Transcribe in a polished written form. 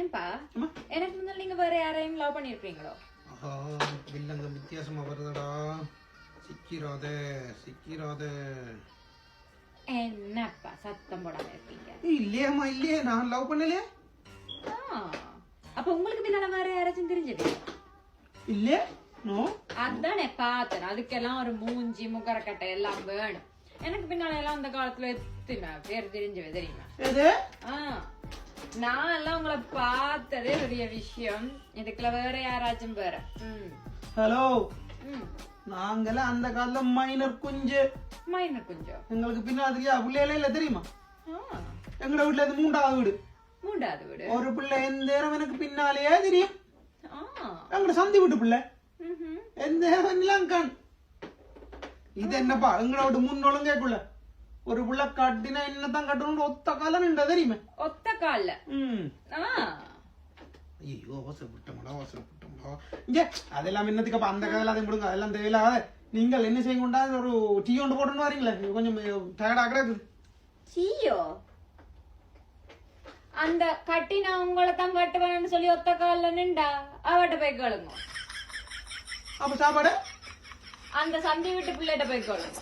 ஏன்பா எனக்கு முன்னால நீங்க வேற யாரையும் லவ் பண்ணிருப்பீங்களோ? இல்லங்க, வித்தியாசமா வருதுடா. சிக்கிராதே சிக்கிராதே. என்னப்பா சத்தம் போடாம இருக்கீங்க? இல்லையம்மா, இல்லையே, நான் லவ் பண்ணலையே. அப்ப உங்களுக்கு பின்னால வேற யாராச்சும் தெரிஞ்சது இல்லையே? நோ. அதானே பார்த்தேன். அதுக்கெல்லாம் ஒரு மூஞ்சி முகரக்கட்டை எல்லாம் வேணும். எனக்கு பின்னால எல்லாம் அந்த காலத்துல எத்தனை பேர் தெரிஞ்சவே தெரியுமா? நான் எல்லாம் உங்களை பார்த்ததே பெரிய விஷயம். இதுக்குள்ள வேற யாராச்சும் வேற. ஹலோ, நாங்கெல்லாம் அந்த காலத்துல மைனர் குஞ்சு. மைனர் குஞ்சு எங்களுக்கு பின்னால பிள்ளைகளே இல்ல தெரியுமா? எங்களோட வீட்டுல இருந்து மூன்றாவது வீடு. மூன்றாவது வீடு. ஒரு பிள்ளை எந்த நேரம் எனக்கு பின்னாலேயே தெரியும். எங்களோட சந்தி வீட்டு பிள்ளை எந்த நேரம் கண். இது என்னப்பா எங்களோட முன்னோளும் கேக்குள்ள ஒரு புள்ள கட்டினா என்னதான் கட்டணும் ஒத்த கால நின்றா தெரியுமே? ஒத்த கால. ஐயோ, அவசரப்பட்டோம்டா அவசரப்பட்டோம்டா. இங்க அதெல்லாம் என்னத்துக்கு அந்த கதையில அதை முடுங்க, அதெல்லாம் தேவையில்லாத. நீங்கள் என்ன செய்யுங்கண்டா, ஒரு டீ ஒன்று போட்டுன்னு வரீங்களே, கொஞ்சம் டயர்டா கிடக்குது. டீயோ? அந்த கட்டினா உங்களை தான் கட்டுவேன்னு சொல்லி ஒத்த கால நின்றா அவட்ட போய் கேளுங்க. அப்ப சாப்பாடு அந்த சந்தி வீட்டு பிள்ளைகிட்ட போய் கேளுங்க.